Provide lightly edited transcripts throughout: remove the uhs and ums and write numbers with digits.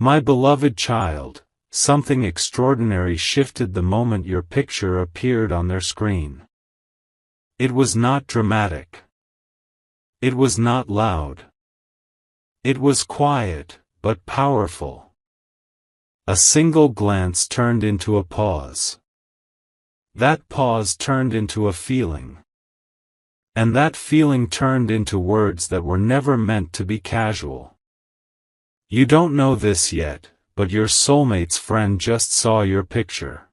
My beloved child, something extraordinary shifted the moment your picture appeared on their screen. It was not dramatic. It was not loud. It was quiet, but powerful. A single glance turned into a pause. That pause turned into a feeling. And that feeling turned into words that were never meant to be casual. You don't know this yet, but your soulmate's friend just saw your picture.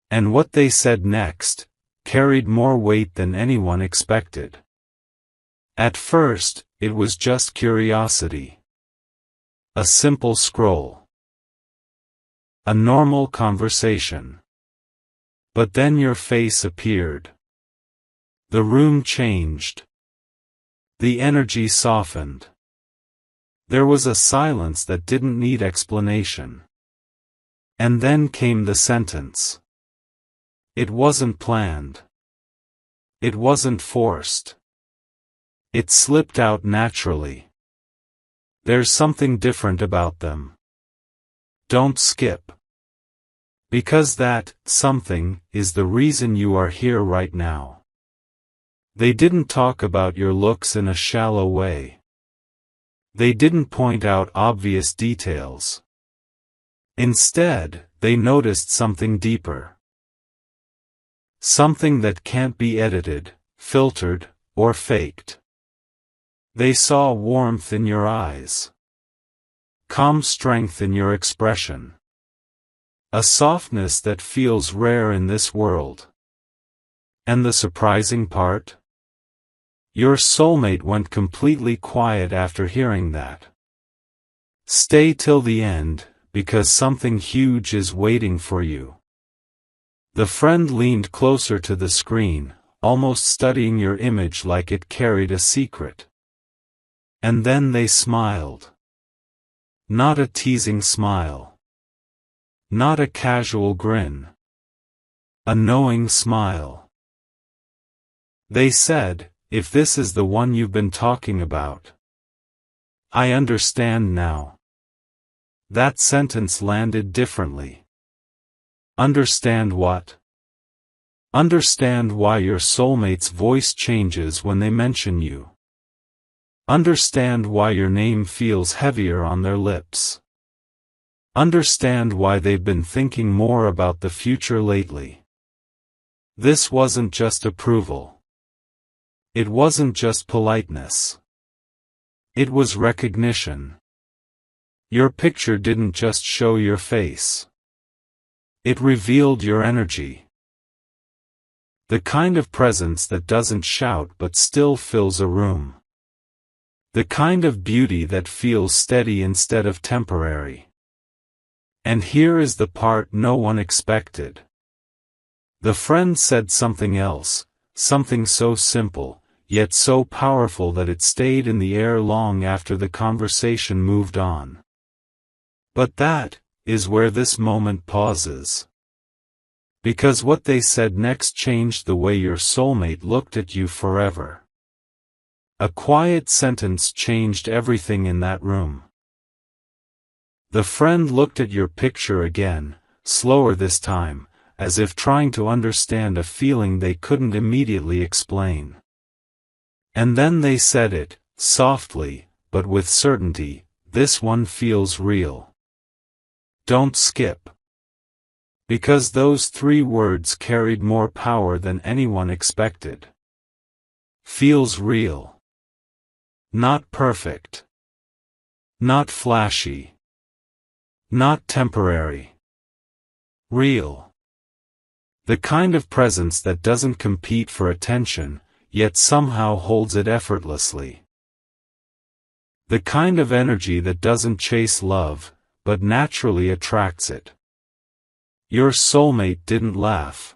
And what they said next carried more weight than anyone expected. At first, it was just curiosity. A simple scroll. A normal conversation. But then your face appeared. The room changed. The energy softened. There was a silence that didn't need explanation. And then came the sentence. It wasn't planned. It wasn't forced. It slipped out naturally. There's something different about them. Don't skip. Because that something is the reason you are here right now. They didn't talk about your looks in a shallow way. They didn't point out obvious details. Instead, they noticed something deeper. Something that can't be edited, filtered, or faked. They saw warmth in your eyes. Calm strength in your expression. A softness that feels rare in this world. And the surprising part? Your soulmate went completely quiet after hearing that. Stay till the end, because something huge is waiting for you. The friend leaned closer to the screen, almost studying your image like it carried a secret. And then they smiled. Not a teasing smile. Not a casual grin. A knowing smile. They said, if this is the one you've been talking about. I understand now. That sentence landed differently. Understand what? Understand why your soulmate's voice changes when they mention you. Understand why your name feels heavier on their lips. Understand why they've been thinking more about the future lately. This wasn't just approval. It wasn't just politeness. It was recognition. Your picture didn't just show your face. It revealed your energy. The kind of presence that doesn't shout but still fills a room. The kind of beauty that feels steady instead of temporary. And here is the part no one expected. The friend said something else, something so simple, yet so powerful that it stayed in the air long after the conversation moved on. But that is where this moment pauses. Because what they said next changed the way your soulmate looked at you forever. A quiet sentence changed everything in that room. The friend looked at your picture again, slower this time, as if trying to understand a feeling they couldn't immediately explain. And then they said it, softly, but with certainty, this one feels real. Don't skip. Because those 3 words carried more power than anyone expected. Feels real. Not perfect. Not flashy. Not temporary. Real. The kind of presence that doesn't compete for attention, yet somehow holds it effortlessly. The kind of energy that doesn't chase love, but naturally attracts it. Your soulmate didn't laugh.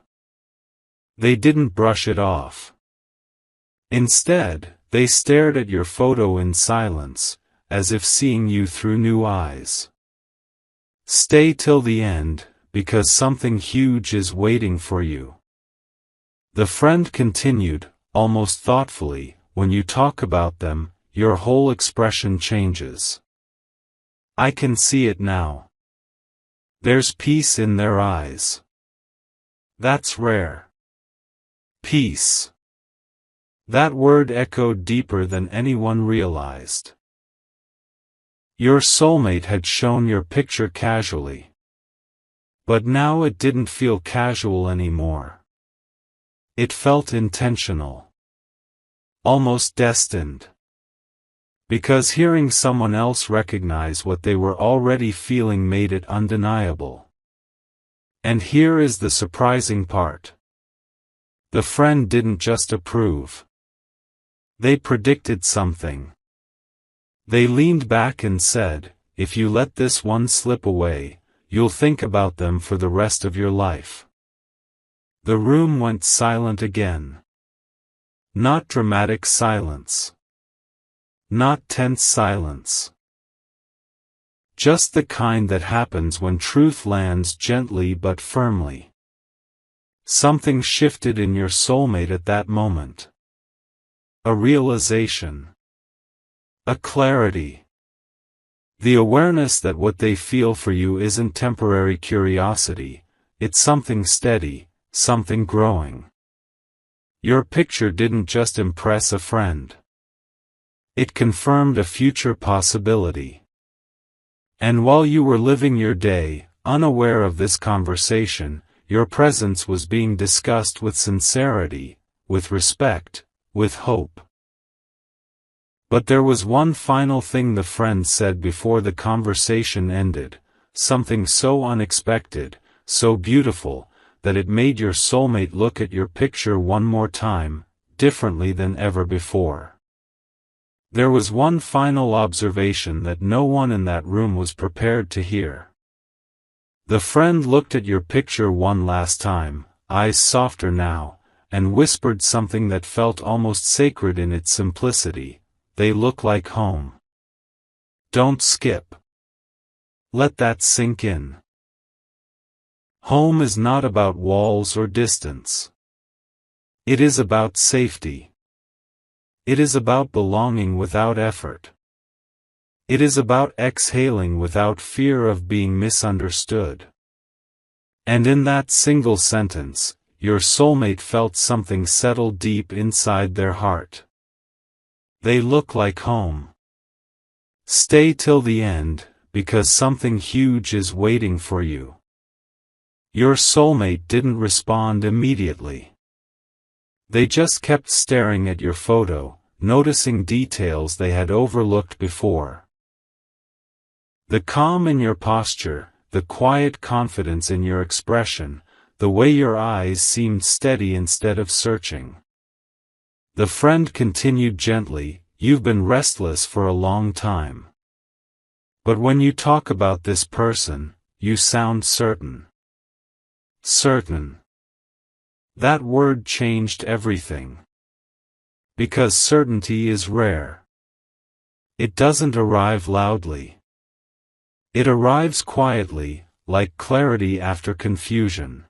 They didn't brush it off. Instead, they stared at your photo in silence, as if seeing you through new eyes. Stay till the end, because something huge is waiting for you. The friend continued, almost thoughtfully, when you talk about them, your whole expression changes. I can see it now. There's peace in their eyes. That's rare. Peace. That word echoed deeper than anyone realized. Your soulmate had shown your picture casually. But now it didn't feel casual anymore. It felt intentional. Almost destined. Because hearing someone else recognize what they were already feeling made it undeniable. And here is the surprising part. The friend didn't just approve. They predicted something. They leaned back and said, if you let this one slip away, you'll think about them for the rest of your life. The room went silent again. Not dramatic silence. Not tense silence. Just the kind that happens when truth lands gently but firmly. Something shifted in your soulmate at that moment. A realization. A clarity. The awareness that what they feel for you isn't temporary curiosity, it's something steady, something growing. Your picture didn't just impress a friend. It confirmed a future possibility. And while you were living your day, unaware of this conversation, your presence was being discussed with sincerity, with respect, with hope. But there was one final thing the friend said before the conversation ended, something so unexpected, so beautiful, that it made your soulmate look at your picture one more time, differently than ever before. There was one final observation that no one in that room was prepared to hear. The friend looked at your picture one last time, eyes softer now, and whispered something that felt almost sacred in its simplicity. They look like home. Don't skip. Let that sink in. Home is not about walls or distance. It is about safety. It is about belonging without effort. It is about exhaling without fear of being misunderstood. And in that single sentence, your soulmate felt something settle deep inside their heart. They look like home. Stay till the end, because something huge is waiting for you. Your soulmate didn't respond immediately. They just kept staring at your photo, noticing details they had overlooked before. The calm in your posture, the quiet confidence in your expression, the way your eyes seemed steady instead of searching. The friend continued gently, you've been restless for a long time. But when you talk about this person, you sound certain. Certain. That word changed everything. Because certainty is rare. It doesn't arrive loudly. It arrives quietly, like clarity after confusion.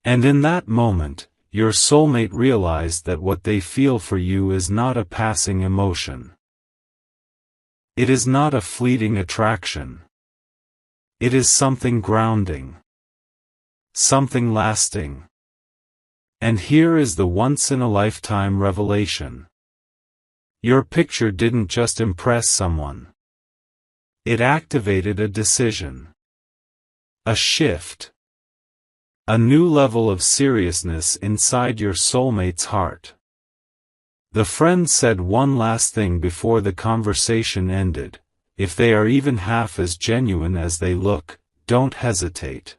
And in that moment, your soulmate realized that what they feel for you is not a passing emotion. It is not a fleeting attraction. It is something grounding. Something lasting. And here is the once-in-a-lifetime revelation. Your picture didn't just impress someone. It activated a decision. A shift. A new level of seriousness inside your soulmate's heart. The friend said one last thing before the conversation ended. If they are even half as genuine as they look, don't hesitate.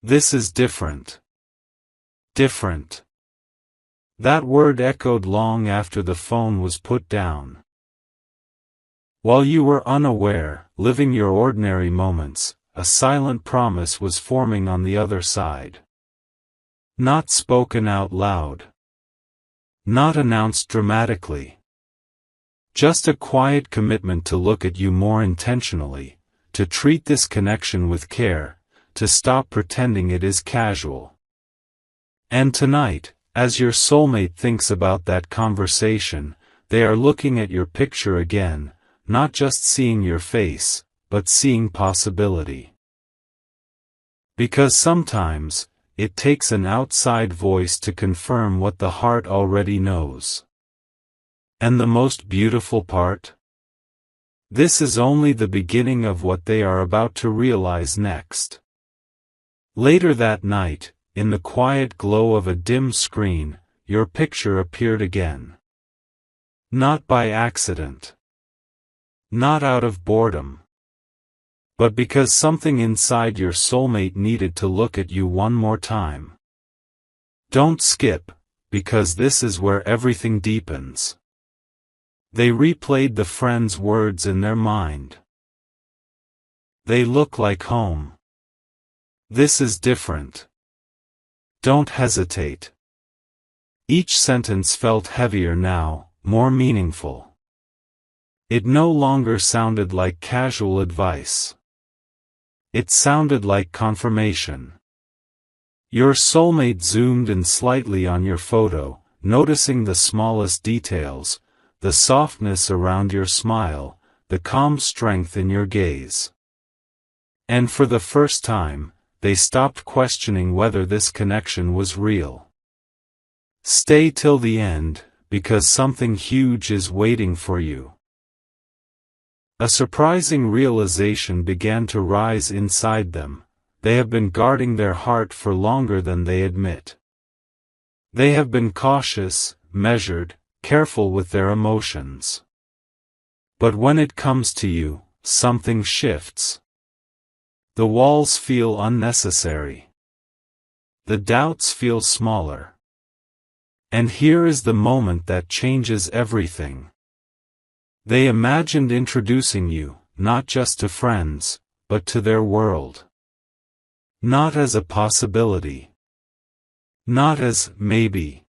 This is different. Different. That word echoed long after the phone was put down. While you were unaware, living your ordinary moments, a silent promise was forming on the other side. Not spoken out loud. Not announced dramatically. Just a quiet commitment to look at you more intentionally, to treat this connection with care, to stop pretending it is casual. And tonight, as your soulmate thinks about that conversation, they are looking at your picture again, not just seeing your face, but seeing possibility. Because sometimes, it takes an outside voice to confirm what the heart already knows. And the most beautiful part? This is only the beginning of what they are about to realize next. Later that night, in the quiet glow of a dim screen, your picture appeared again. Not by accident. Not out of boredom. But because something inside your soulmate needed to look at you one more time. Don't skip, because this is where everything deepens. They replayed the friend's words in their mind. They look like home. This is different. Don't hesitate. Each sentence felt heavier now, more meaningful. It no longer sounded like casual advice. It sounded like confirmation. Your soulmate zoomed in slightly on your photo, noticing the smallest details, the softness around your smile, the calm strength in your gaze. And for the first time, they stopped questioning whether this connection was real. Stay till the end, because something huge is waiting for you. A surprising realization began to rise inside them. They have been guarding their heart for longer than they admit. They have been cautious, measured, careful with their emotions. But when it comes to you, something shifts. The walls feel unnecessary. The doubts feel smaller. And here is the moment that changes everything. They imagined introducing you, not just to friends, but to their world. Not as a possibility. Not as maybe.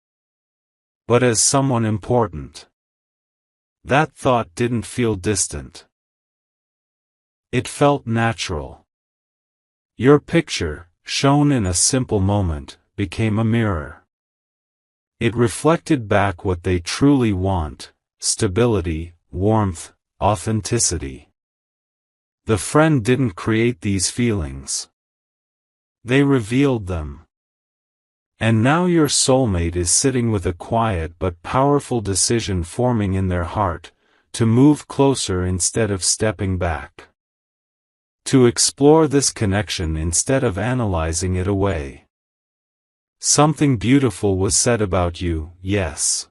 But as someone important. That thought didn't feel distant. It felt natural. Your picture, shown in a simple moment, became a mirror. It reflected back what they truly want: stability, warmth, authenticity. The friend didn't create these feelings. They revealed them. And now your soulmate is sitting with a quiet but powerful decision forming in their heart, to move closer instead of stepping back. To explore this connection instead of analyzing it away. Something beautiful was said about you, yes.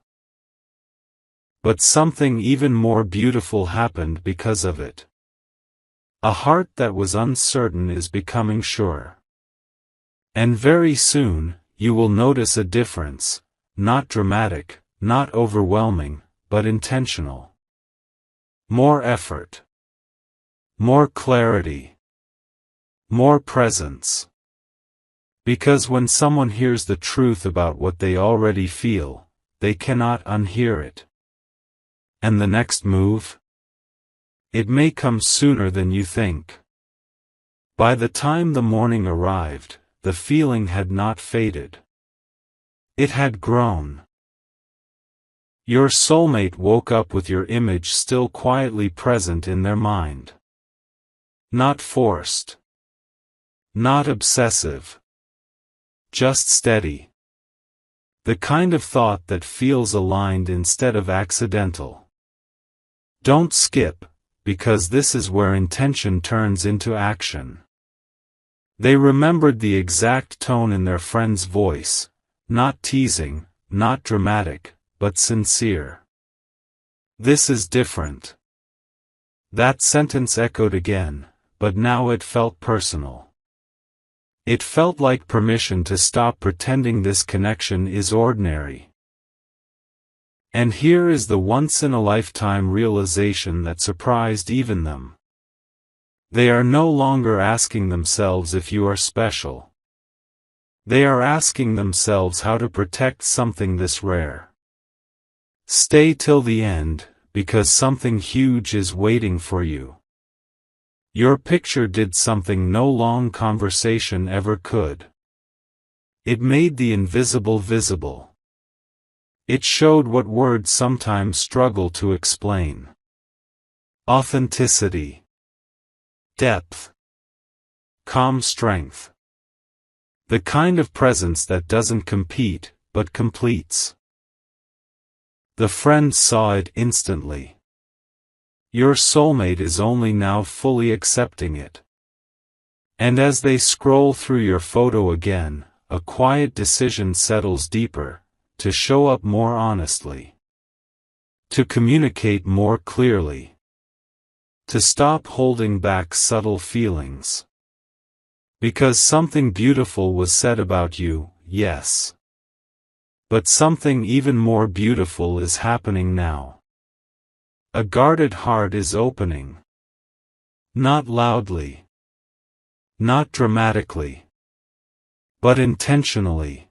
But something even more beautiful happened because of it. A heart that was uncertain is becoming sure. And very soon, you will notice a difference, not dramatic, not overwhelming, but intentional. More effort. More clarity. More presence. Because when someone hears the truth about what they already feel, they cannot unhear it. And the next move? It may come sooner than you think. By the time the morning arrived, the feeling had not faded. It had grown. Your soulmate woke up with your image still quietly present in their mind. Not forced. Not obsessive. Just steady. The kind of thought that feels aligned instead of accidental. Don't skip, because this is where intention turns into action. They remembered the exact tone in their friend's voice, not teasing, not dramatic, but sincere. This is different. That sentence echoed again, but now it felt personal. It felt like permission to stop pretending this connection is ordinary. And here is the once-in-a-lifetime realization that surprised even them. They are no longer asking themselves if you are special. They are asking themselves how to protect something this rare. Stay till the end, because something huge is waiting for you. Your picture did something no long conversation ever could. It made the invisible visible. It showed what words sometimes struggle to explain. authenticity, depth, calm strength. The kind of presence that doesn't compete, but completes. The friend saw it instantly. Your soulmate is only now fully accepting it. And as they scroll through your photo again, a quiet decision settles deeper, to show up more honestly. To communicate more clearly. To stop holding back subtle feelings. Because something beautiful was said about you, yes. But something even more beautiful is happening now. A guarded heart is opening. Not loudly. Not dramatically. But intentionally.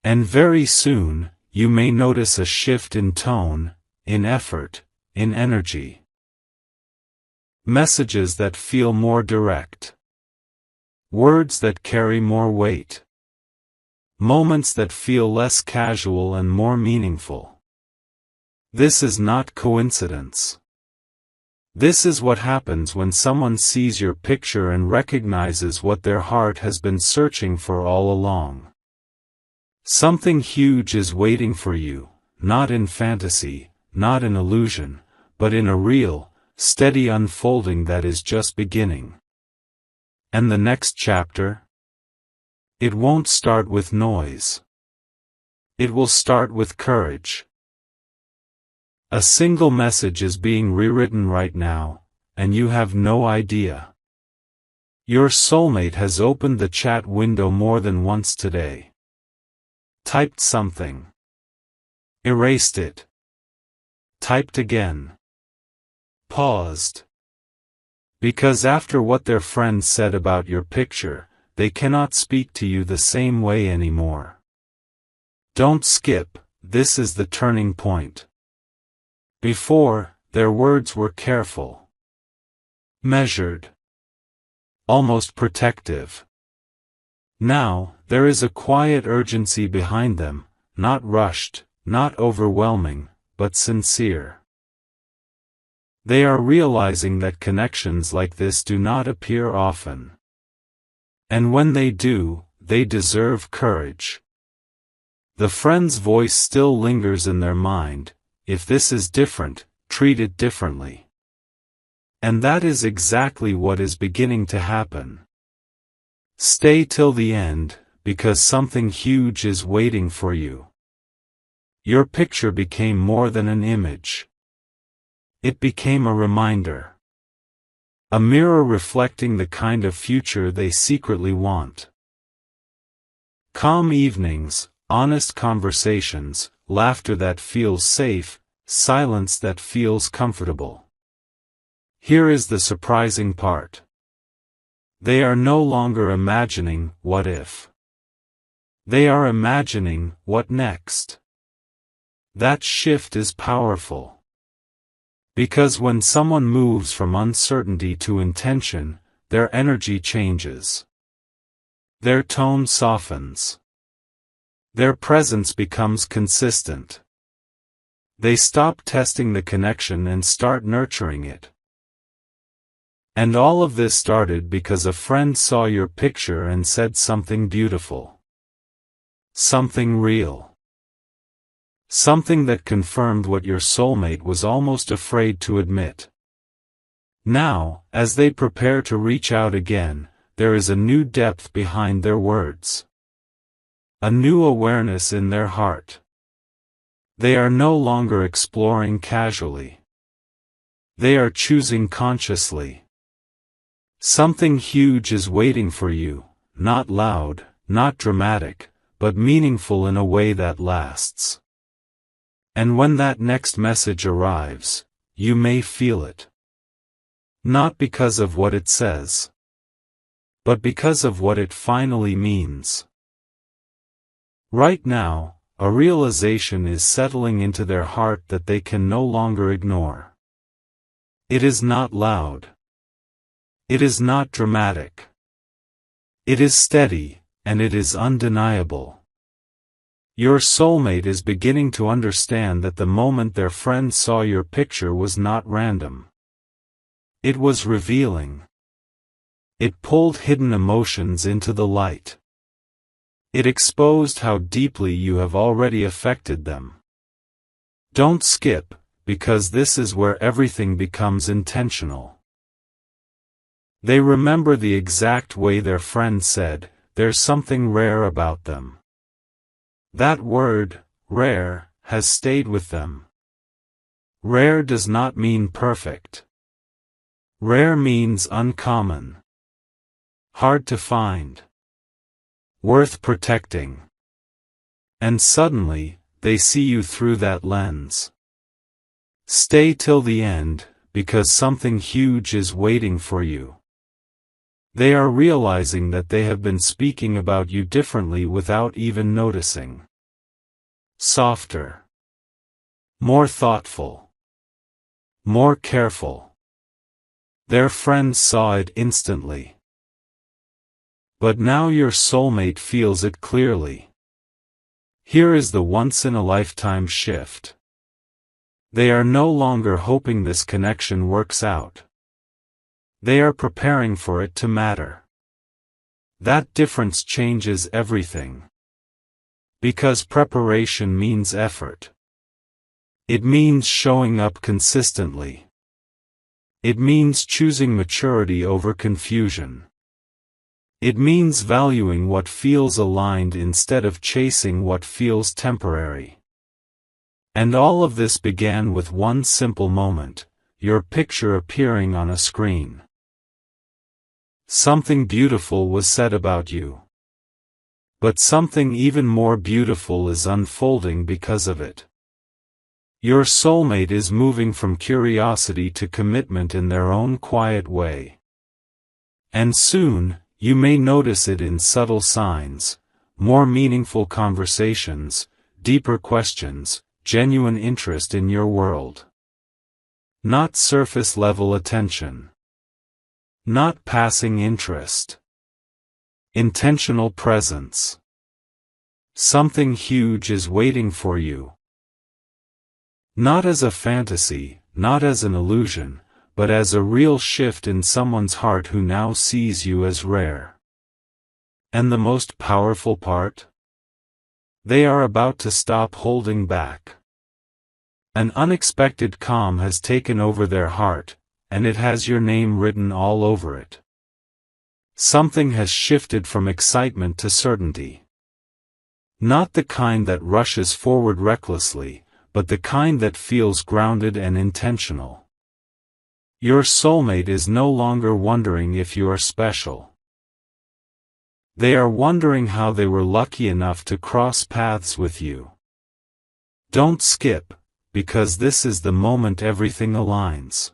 And very soon, you may notice a shift in tone, in effort, in energy. Messages that feel more direct. Words that carry more weight. Moments that feel less casual and more meaningful. This is not coincidence. This is what happens when someone sees your picture and recognizes what their heart has been searching for all along. Something huge is waiting for you, not in fantasy, not in illusion, but in a real, steady unfolding that is just beginning. And the next chapter? It won't start with noise. It will start with courage. A single message is being rewritten right now, and you have no idea. Your soulmate has opened the chat window more than once today. Typed something. Erased it. Typed again. Paused. Because after what their friend said about your picture, they cannot speak to you the same way anymore. Don't skip, this is the turning point. Before, their words were careful. Measured. Almost protective. Now, there is a quiet urgency behind them, not rushed, not overwhelming, but sincere. They are realizing that connections like this do not appear often. And when they do, they deserve courage. The friend's voice still lingers in their mind. If this is different, treat it differently. And that is exactly what is beginning to happen. Stay till the end, because something huge is waiting for you. Your picture became more than an image. It became a reminder. A mirror reflecting the kind of future they secretly want. Calm evenings, honest conversations, laughter that feels safe, silence that feels comfortable. Here is the surprising part. They are no longer imagining, what if? They are imagining, what next? That shift is powerful. Because when someone moves from uncertainty to intention, their energy changes. Their tone softens. Their presence becomes consistent. They stop testing the connection and start nurturing it. And all of this started because a friend saw your picture and said something beautiful. Something real. Something that confirmed what your soulmate was almost afraid to admit. Now, as they prepare to reach out again, there is a new depth behind their words. A new awareness in their heart. They are no longer exploring casually. They are choosing consciously. Something huge is waiting for you, not loud, not dramatic, but meaningful in a way that lasts. And when that next message arrives, you may feel it. Not because of what it says, but because of what it finally means. Right now, a realization is settling into their heart that they can no longer ignore. It is not loud. It is not dramatic. It is steady, and it is undeniable. Your soulmate is beginning to understand that the moment their friend saw your picture was not random. It was revealing. It pulled hidden emotions into the light. It exposed how deeply you have already affected them. Don't skip, because this is where everything becomes intentional. They remember the exact way their friend said, "There's something rare about them." That word, rare, has stayed with them. Rare does not mean perfect. Rare means uncommon. Hard to find. Worth protecting. And suddenly, they see you through that lens. Stay till the end, because something huge is waiting for you. They are realizing that they have been speaking about you differently without even noticing. Softer. More thoughtful. More careful. Their friends saw it instantly. But now your soulmate feels it clearly. Here is the once-in-a-lifetime shift. They are no longer hoping this connection works out. They are preparing for it to matter. That difference changes everything. Because preparation means effort. It means showing up consistently. It means choosing maturity over confusion. It means valuing what feels aligned instead of chasing what feels temporary. And all of this began with one simple moment, your picture appearing on a screen. Something beautiful was said about you. But something even more beautiful is unfolding because of it. Your soulmate is moving from curiosity to commitment in their own quiet way. And soon, you may notice it in subtle signs, more meaningful conversations, deeper questions, genuine interest in your world. Not surface-level attention. Not passing interest. Intentional presence. Something huge is waiting for you. Not as a fantasy, not as an illusion, but as a real shift in someone's heart who now sees you as rare. And the most powerful part? They are about to stop holding back. An unexpected calm has taken over their heart, and it has your name written all over it. Something has shifted from excitement to certainty. Not the kind that rushes forward recklessly, but the kind that feels grounded and intentional. Your soulmate is no longer wondering if you are special. They are wondering how they were lucky enough to cross paths with you. Don't skip, because this is the moment everything aligns.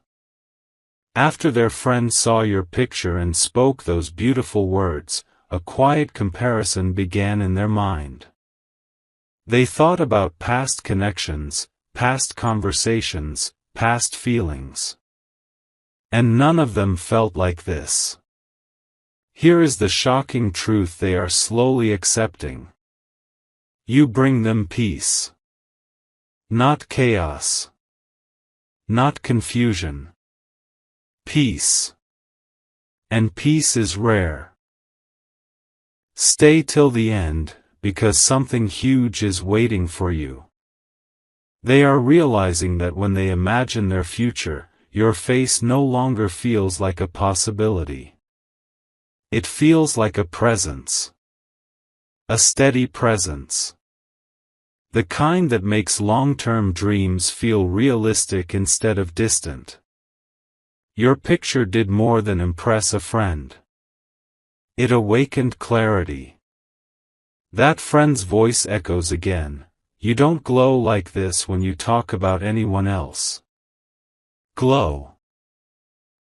After their friend saw your picture and spoke those beautiful words, a quiet comparison began in their mind. They thought about past connections, past conversations, past feelings. And none of them felt like this. Here is the shocking truth they are slowly accepting. You bring them peace. Not chaos. Not confusion. Peace. And peace is rare. Stay till the end, because something huge is waiting for you. They are realizing that when they imagine their future, your face no longer feels like a possibility. It feels like a presence. A steady presence. The kind that makes long-term dreams feel realistic instead of distant. Your picture did more than impress a friend. It awakened clarity. That friend's voice echoes again. You don't glow like this when you talk about anyone else. Glow.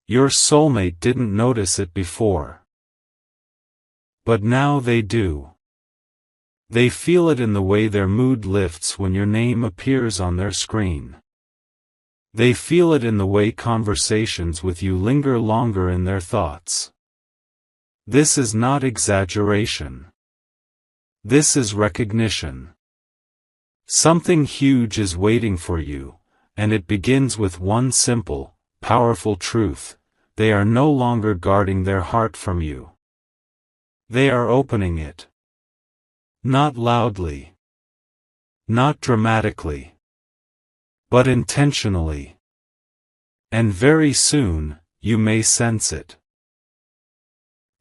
Your soulmate didn't notice it before. But now they do. They feel it in the way their mood lifts when your name appears on their screen. They feel it in the way conversations with you linger longer in their thoughts. This is not exaggeration. This is recognition. Something huge is waiting for you, and it begins with one simple, powerful truth. they are no longer guarding their heart from you. They are opening it. Not loudly. Not dramatically. But intentionally. And very soon, you may sense it.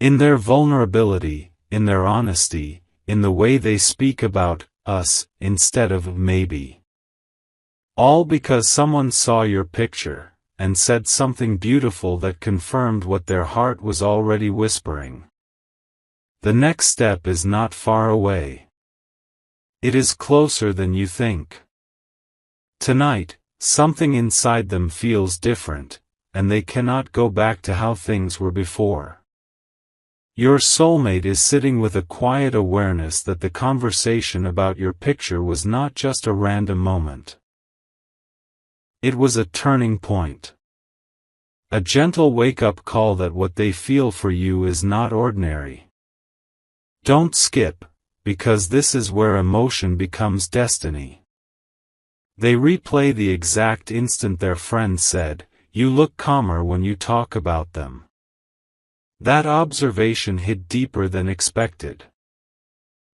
In their vulnerability, in their honesty, in the way they speak about us instead of maybe. All because someone saw your picture and said something beautiful that confirmed what their heart was already whispering. The next step is not far away. It is closer than you think. Tonight, something inside them feels different, and they cannot go back to how things were before. Your soulmate is sitting with a quiet awareness that the conversation about your picture was not just a random moment. It was a turning point. A gentle wake-up call that what they feel for you is not ordinary. Don't skip, because this is where emotion becomes destiny. They replay the exact instant their friend said, "You look calmer when you talk about them." That observation hit deeper than expected.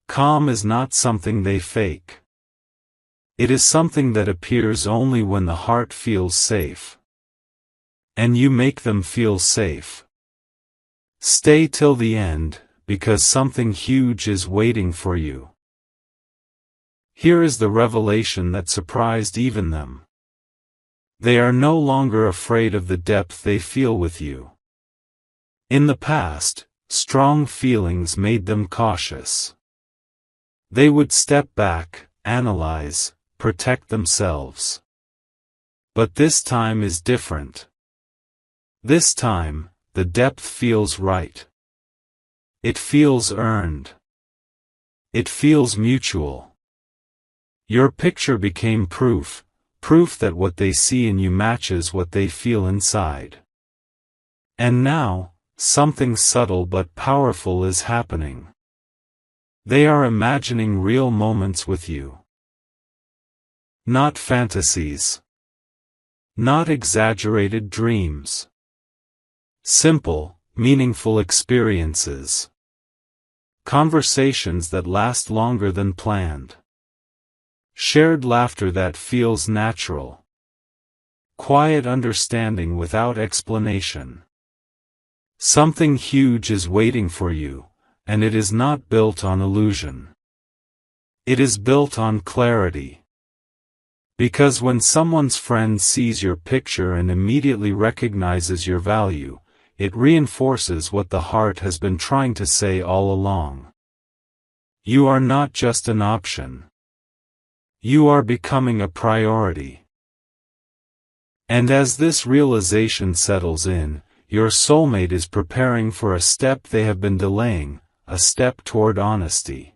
Calm is not something they fake. It is something that appears only when the heart feels safe. And you make them feel safe. Stay till the end, because something huge is waiting for you. Here is the revelation that surprised even them. They are no longer afraid of the depth they feel with you. In the past, strong feelings made them cautious. They would step back, analyze, protect themselves. But this time is different. This time, the depth feels right. It feels earned. It feels mutual. Your picture became proof that what they see in you matches what they feel inside. And now, something subtle but powerful is happening. They are imagining real moments with you. Not fantasies. Not exaggerated dreams. Simple, meaningful experiences. Conversations that last longer than planned. Shared laughter that feels natural. Quiet understanding without explanation. Something huge is waiting for you, and it is not built on illusion. It is built on clarity. Because when someone's friend sees your picture and immediately recognizes your value, it reinforces what the heart has been trying to say all along. You are not just an option. You are becoming a priority. And as this realization settles in, your soulmate is preparing for a step they have been delaying, a step toward honesty.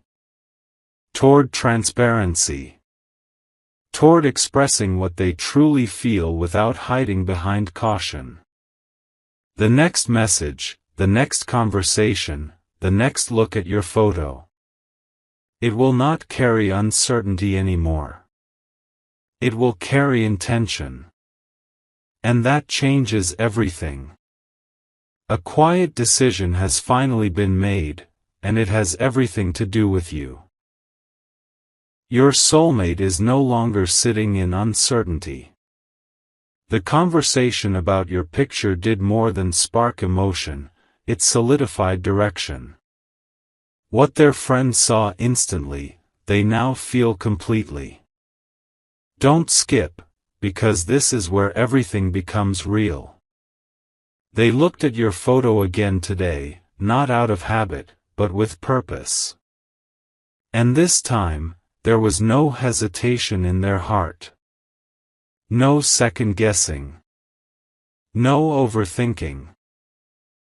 Toward transparency. Toward expressing what they truly feel without hiding behind caution. The next message, the next conversation, the next look at your photo. It will not carry uncertainty anymore. It will carry intention. And that changes everything. A quiet decision has finally been made, and it has everything to do with you. Your soulmate is no longer sitting in uncertainty. The conversation about your picture did more than spark emotion, it solidified direction. What their friend saw instantly, they now feel completely. Don't skip, because this is where everything becomes real. They looked at your photo again today, not out of habit, but with purpose. And this time, there was no hesitation in their heart. No second guessing. No overthinking.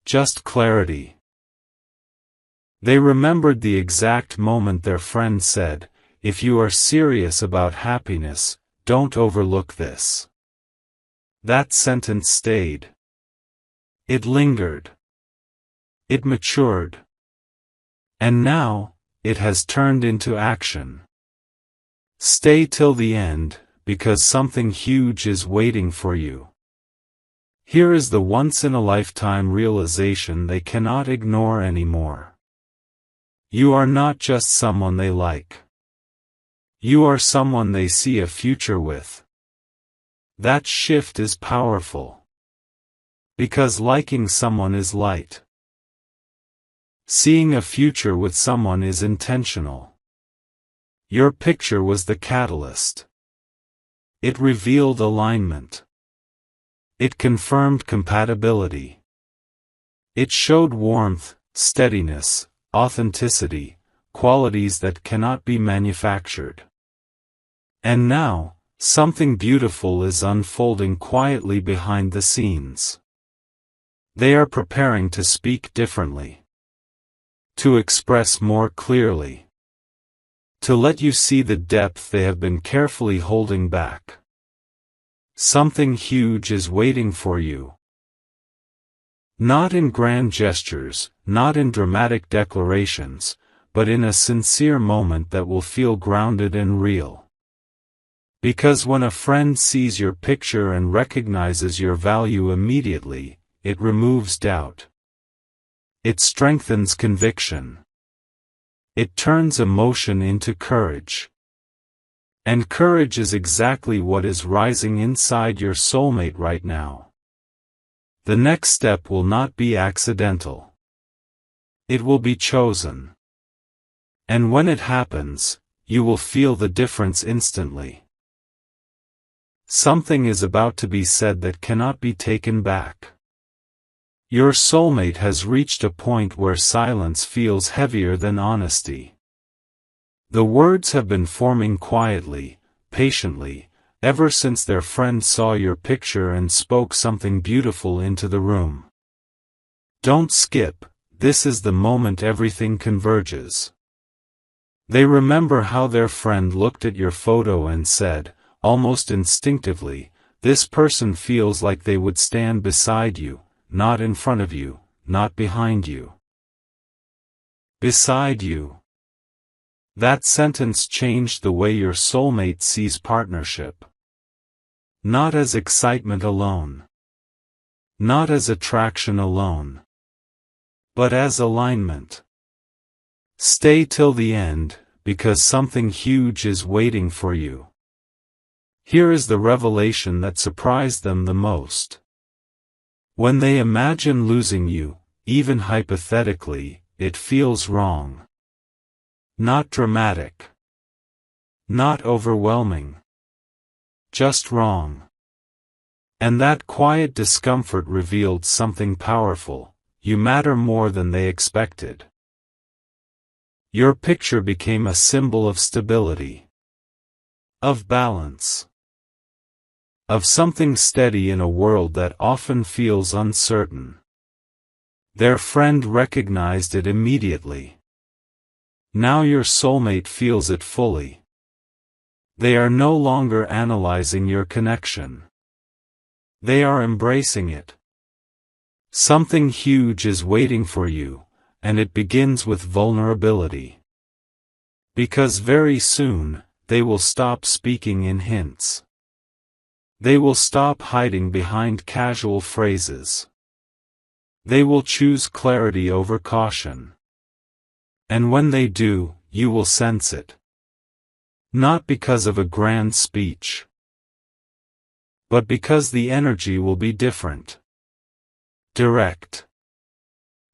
Just clarity. They remembered the exact moment their friend said, "If you are serious about happiness, don't overlook this." That sentence stayed. It lingered. It matured. And now, it has turned into action. Stay till the end, because something huge is waiting for you. Here is the once-in-a-lifetime realization they cannot ignore anymore. You are not just someone they like. You are someone they see a future with. That shift is powerful. Because liking someone is light. Seeing a future with someone is intentional. Your picture was the catalyst. It revealed alignment. It confirmed compatibility. It showed warmth, steadiness, authenticity, qualities that cannot be manufactured. And now, something beautiful is unfolding quietly behind the scenes. They are preparing to speak differently. To express more clearly. To let you see the depth they have been carefully holding back. Something huge is waiting for you. Not in grand gestures, not in dramatic declarations, but in a sincere moment that will feel grounded and real. Because when a friend sees your picture and recognizes your value immediately, it removes doubt. It strengthens conviction. It turns emotion into courage. And courage is exactly what is rising inside your soulmate right now. The next step will not be accidental. It will be chosen. And when it happens, you will feel the difference instantly. Something is about to be said that cannot be taken back. Your soulmate has reached a point where silence feels heavier than honesty. The words have been forming quietly, patiently, ever since their friend saw your picture and spoke something beautiful into the room. Don't skip, this is the moment everything converges. They remember how their friend looked at your photo and said, almost instinctively, this person feels like they would stand beside you. Not in front of you, not behind you. Beside you. That sentence changed the way your soulmate sees partnership. Not as excitement alone. Not as attraction alone. But as alignment. Stay till the end, because something huge is waiting for you. Here is the revelation that surprised them the most. When they imagine losing you, even hypothetically, it feels wrong. Not dramatic. Not overwhelming. Just wrong. And that quiet discomfort revealed something powerful. You matter more than they expected. Your picture became a symbol of stability. Of balance. Of something steady in a world that often feels uncertain. Their friend recognized it immediately. Now your soulmate feels it fully. They are no longer analyzing your connection. They are embracing it. Something huge is waiting for you, and it begins with vulnerability. Because very soon, they will stop speaking in hints. They will stop hiding behind casual phrases. They will choose clarity over caution. And when they do, you will sense it. Not because of a grand speech. But because the energy will be different. Direct.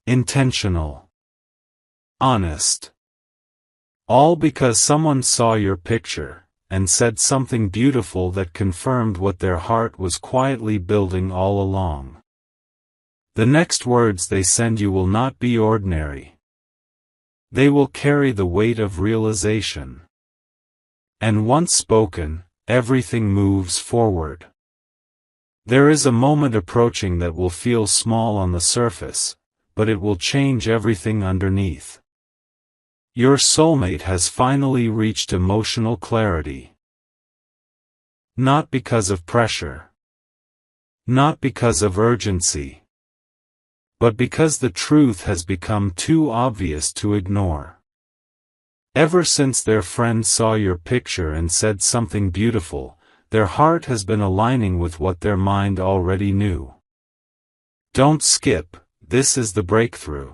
Intentional. Honest. All because someone saw your picture, and said something beautiful that confirmed what their heart was quietly building all along. The next words they send you will not be ordinary. They will carry the weight of realization. And once spoken, everything moves forward. There is a moment approaching that will feel small on the surface, but it will change everything underneath. Your soulmate has finally reached emotional clarity. Not because of pressure. Not because of urgency. But because the truth has become too obvious to ignore. Ever since their friend saw your picture and said something beautiful, their heart has been aligning with what their mind already knew. Don't skip, this is the breakthrough.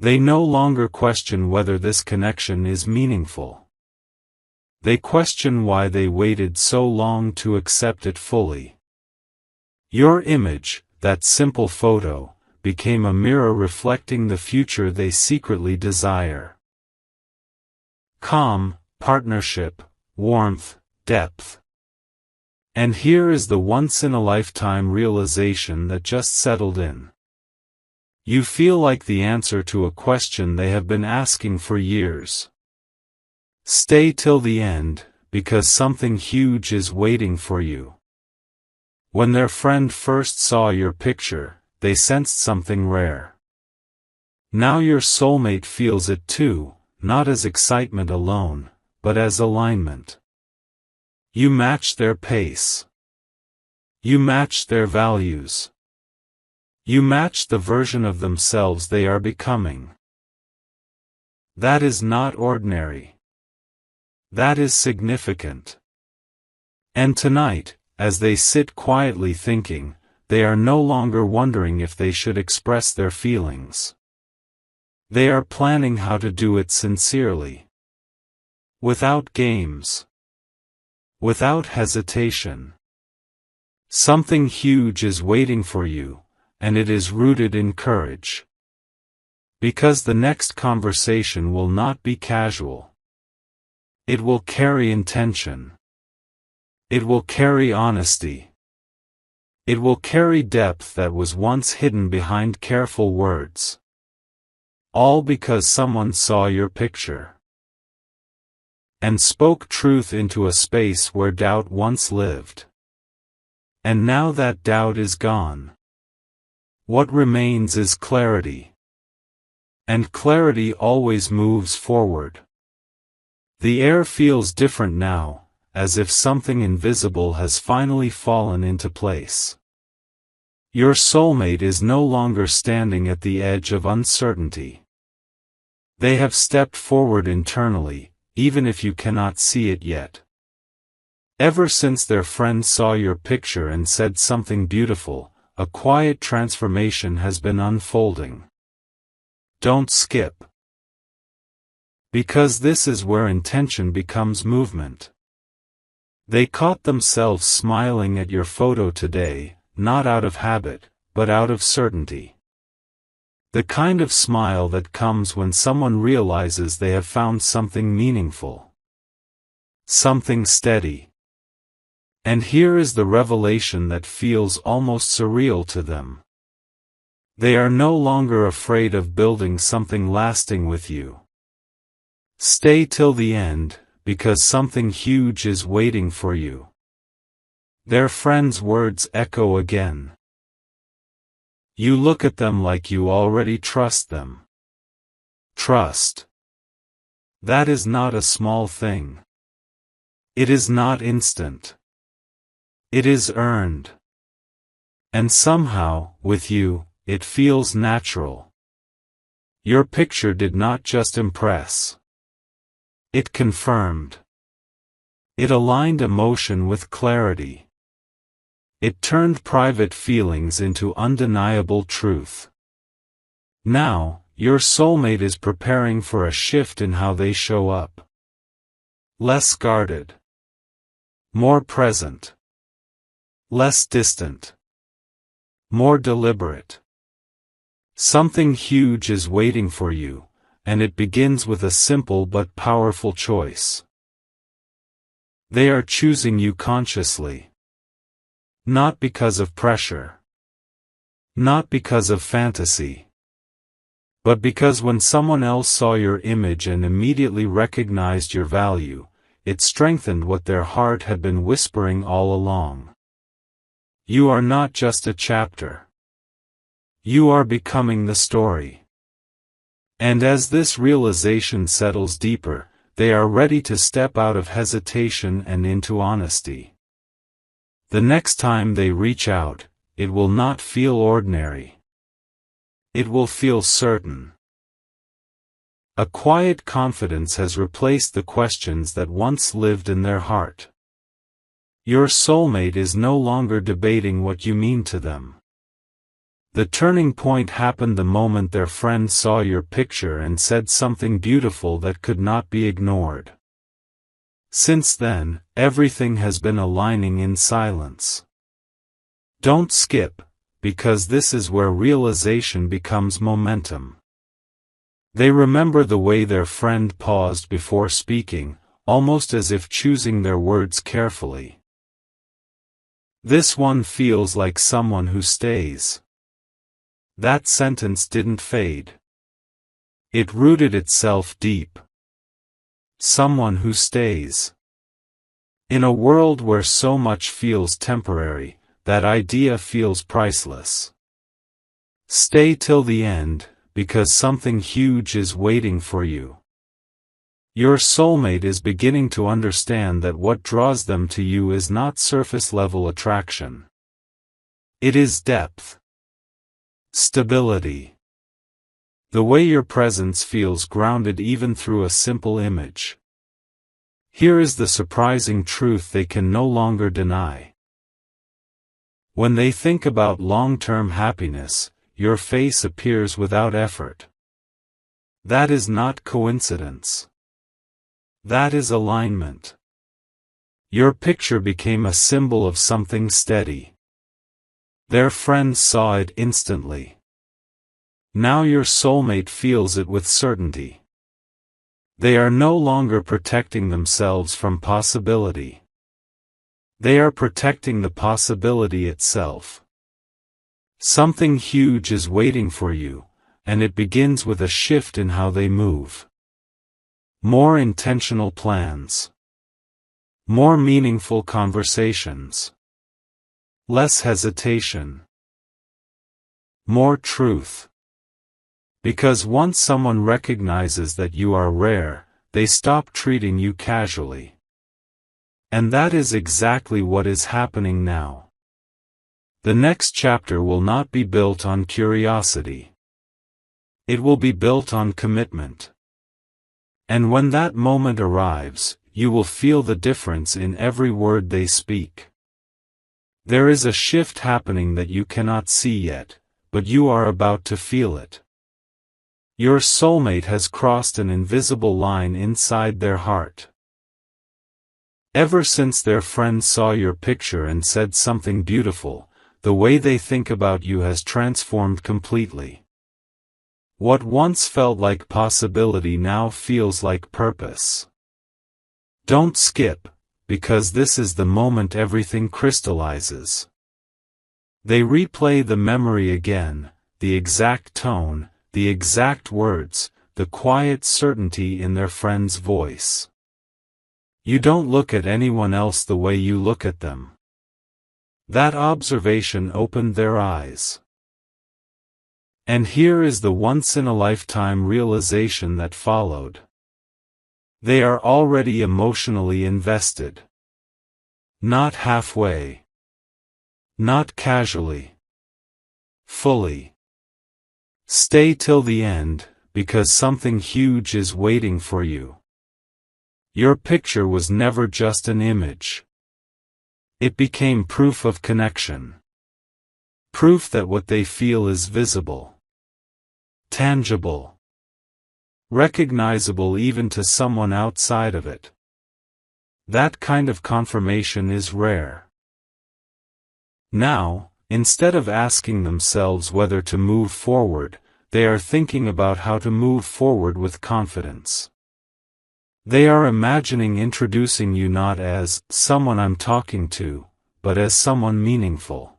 They no longer question whether this connection is meaningful. They question why they waited so long to accept it fully. Your image, that simple photo, became a mirror reflecting the future they secretly desire. Calm, partnership, warmth, depth. And here is the once-in-a-lifetime realization that just settled in. You feel like the answer to a question they have been asking for years. Stay till the end, because something huge is waiting for you. When their friend first saw your picture, they sensed something rare. Now your soulmate feels it too, not as excitement alone, but as alignment. You match their pace. You match their values. You match the version of themselves they are becoming. That is not ordinary. That is significant. And tonight, as they sit quietly thinking, they are no longer wondering if they should express their feelings. They are planning how to do it sincerely. Without games. Without hesitation. Something huge is waiting for you, and it is rooted in courage. Because the next conversation will not be casual. It will carry intention. It will carry honesty. It will carry depth that was once hidden behind careful words. All because someone saw your picture. And spoke truth into a space where doubt once lived. And now that doubt is gone. What remains is clarity. And clarity always moves forward. The air feels different now, as if something invisible has finally fallen into place. Your soulmate is no longer standing at the edge of uncertainty. They have stepped forward internally, even if you cannot see it yet. Ever since their friend saw your picture and said something beautiful, a quiet transformation has been unfolding. Don't skip. Because this is where intention becomes movement. They caught themselves smiling at your photo today, not out of habit, but out of certainty. The kind of smile that comes when someone realizes they have found something meaningful. Something steady. And here is the revelation that feels almost surreal to them. They are no longer afraid of building something lasting with you. Stay till the end, because something huge is waiting for you. Their friend's words echo again. You look at them like you already trust them. Trust. That is not a small thing. It is not instant. It is earned. And somehow, with you, it feels natural. Your picture did not just impress. It confirmed. It aligned emotion with clarity. It turned private feelings into undeniable truth. Now, your soulmate is preparing for a shift in how they show up. Less guarded. More present. Less distant. More deliberate. Something huge is waiting for you, and it begins with a simple but powerful choice. They are choosing you consciously. Not because of pressure. Not because of fantasy. But because when someone else saw your image and immediately recognized your value, it strengthened what their heart had been whispering all along. You are not just a chapter. You are becoming the story. And as this realization settles deeper, they are ready to step out of hesitation and into honesty. The next time they reach out, it will not feel ordinary. It will feel certain. A quiet confidence has replaced the questions that once lived in their heart. Your soulmate is no longer debating what you mean to them. The turning point happened the moment their friend saw your picture and said something beautiful that could not be ignored. Since then, everything has been aligning in silence. Don't skip, because this is where realization becomes momentum. They remember the way their friend paused before speaking, almost as if choosing their words carefully. This one feels like someone who stays. That sentence didn't fade. It rooted itself deep. Someone who stays. In a world where so much feels temporary, that idea feels priceless. Stay till the end, because something huge is waiting for you. Your soulmate is beginning to understand that what draws them to you is not surface-level attraction. It is depth. Stability. The way your presence feels grounded even through a simple image. Here is the surprising truth they can no longer deny. When they think about long-term happiness, your face appears without effort. That is not coincidence. That is alignment. Your picture became a symbol of something steady. Their friends saw it instantly. Now your soulmate feels it with certainty. They are no longer protecting themselves from possibility. They are protecting the possibility itself. Something huge is waiting for you, and it begins with a shift in how they move. More intentional plans. More meaningful conversations. Less hesitation. More truth. Because once someone recognizes that you are rare, they stop treating you casually. And that is exactly what is happening now. The next chapter will not be built on curiosity. It will be built on commitment. And when that moment arrives, you will feel the difference in every word they speak. There is a shift happening that you cannot see yet, but you are about to feel it. Your soulmate has crossed an invisible line inside their heart. Ever since their friend saw your picture and said something beautiful, the way they think about you has transformed completely. What once felt like possibility now feels like purpose. Don't skip, because this is the moment everything crystallizes. They replay the memory again, the exact tone, the exact words, the quiet certainty in their friend's voice. You don't look at anyone else the way you look at them. That observation opened their eyes. And here is the once-in-a-lifetime realization that followed. They are already emotionally invested. Not halfway. Not casually. Fully. Stay till the end, because something huge is waiting for you. Your picture was never just an image. It became proof of connection. Proof that what they feel is visible. Tangible. Recognizable even to someone outside of it. That kind of confirmation is rare. Now, instead of asking themselves whether to move forward, they are thinking about how to move forward with confidence. They are imagining introducing you not as someone I'm talking to, but as someone meaningful.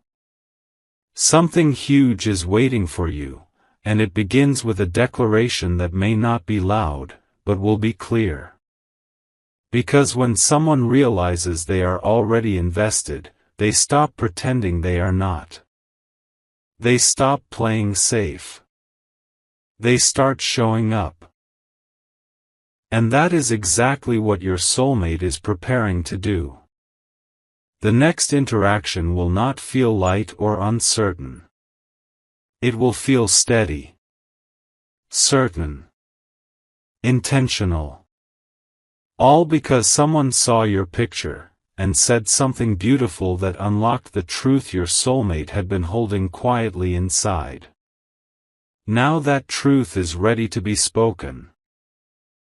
Something huge is waiting for you, and it begins with a declaration that may not be loud, but will be clear. Because when someone realizes they are already invested, they stop pretending they are not. They stop playing safe. They start showing up. And that is exactly what your soulmate is preparing to do. The next interaction will not feel light or uncertain. It will feel steady. Certain. Intentional. All because someone saw your picture, and said something beautiful that unlocked the truth your soulmate had been holding quietly inside. Now that truth is ready to be spoken.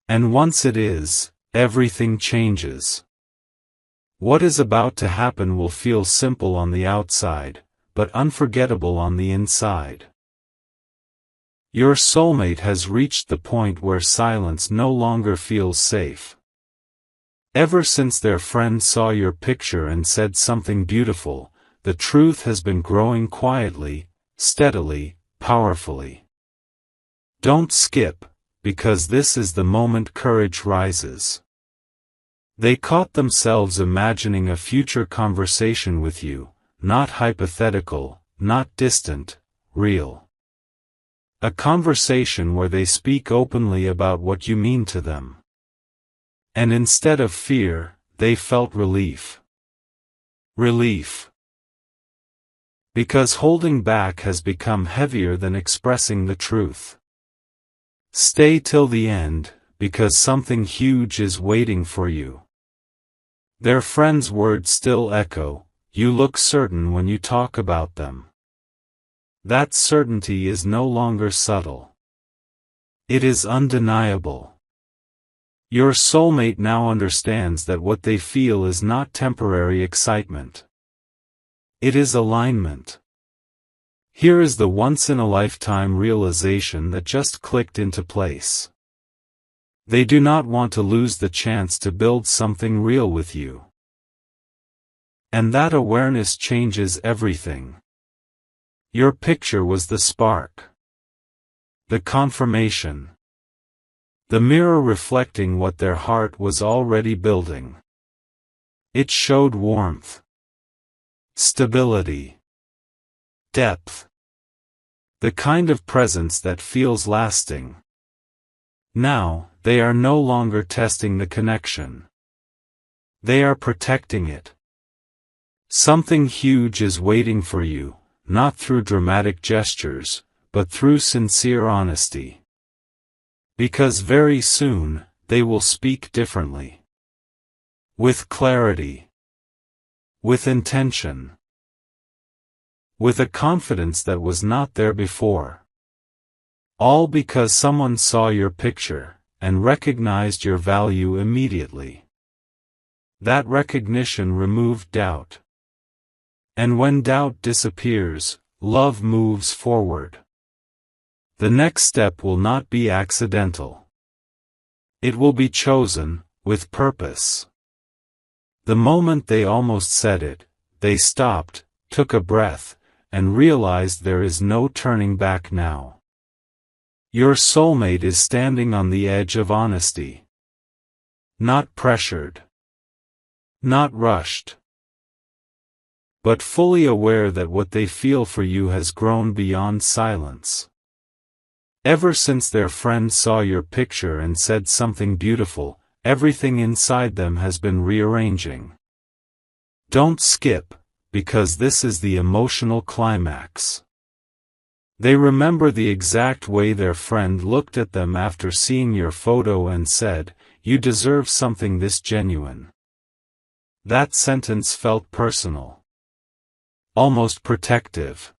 And once it is, everything changes. What is about to happen will feel simple on the outside, but unforgettable on the inside. Your soulmate has reached the point where silence no longer feels safe. Ever since their friend saw your picture and said something beautiful, the truth has been growing quietly, steadily, powerfully. Don't skip, because this is the moment courage rises. They caught themselves imagining a future conversation with you, not hypothetical, not distant, real. A conversation where they speak openly about what you mean to them. And instead of fear, they felt relief. Relief. Because holding back has become heavier than expressing the truth. Stay till the end, because something huge is waiting for you. Their friend's words still echo, you look certain when you talk about them. That certainty is no longer subtle. It is undeniable. Your soulmate now understands that what they feel is not temporary excitement. It is alignment. Here is the once-in-a-lifetime realization that just clicked into place. They do not want to lose the chance to build something real with you. And that awareness changes everything. Your picture was the spark. The confirmation. The mirror reflecting what their heart was already building. It showed warmth. Stability. Depth. The kind of presence that feels lasting. Now, they are no longer testing the connection. They are protecting it. Something huge is waiting for you, not through dramatic gestures, but through sincere honesty. Because very soon, they will speak differently. With clarity. With intention. With a confidence that was not there before. All because someone saw your picture, and recognized your value immediately. That recognition removed doubt. And when doubt disappears, love moves forward. The next step will not be accidental. It will be chosen, with purpose. The moment they almost said it, they stopped, took a breath, and realized there is no turning back now. Your soulmate is standing on the edge of honesty. Not pressured. Not rushed. But fully aware that what they feel for you has grown beyond silence. Ever since their friend saw your picture and said something beautiful, everything inside them has been rearranging. Don't skip, because this is the emotional climax. They remember the exact way their friend looked at them after seeing your photo and said, "You deserve something this genuine." That sentence felt personal. Almost protective.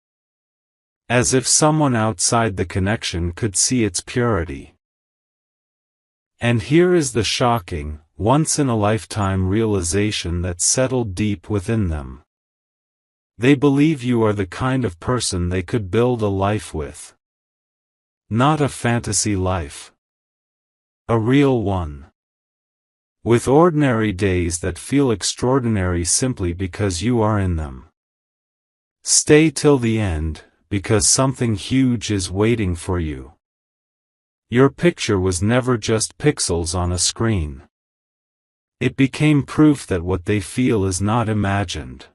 As if someone outside the connection could see its purity. And here is the shocking, once-in-a-lifetime realization that settled deep within them. They believe you are the kind of person they could build a life with. Not a fantasy life. A real one. With ordinary days that feel extraordinary simply because you are in them. Stay till the end, because something huge is waiting for you. Your picture was never just pixels on a screen. It became proof that what they feel is not imagined.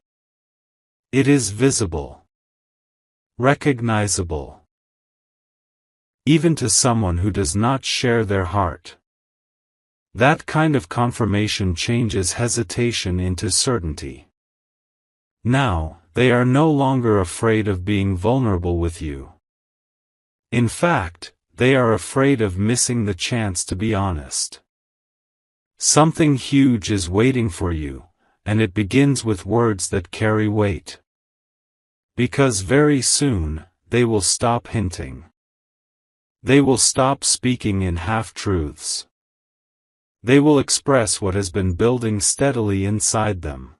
It is visible. Recognizable. Even to someone who does not share their heart. That kind of confirmation changes hesitation into certainty. Now, they are no longer afraid of being vulnerable with you. In fact, they are afraid of missing the chance to be honest. Something huge is waiting for you, and it begins with words that carry weight. Because very soon, they will stop hinting. They will stop speaking in half-truths. They will express what has been building steadily inside them.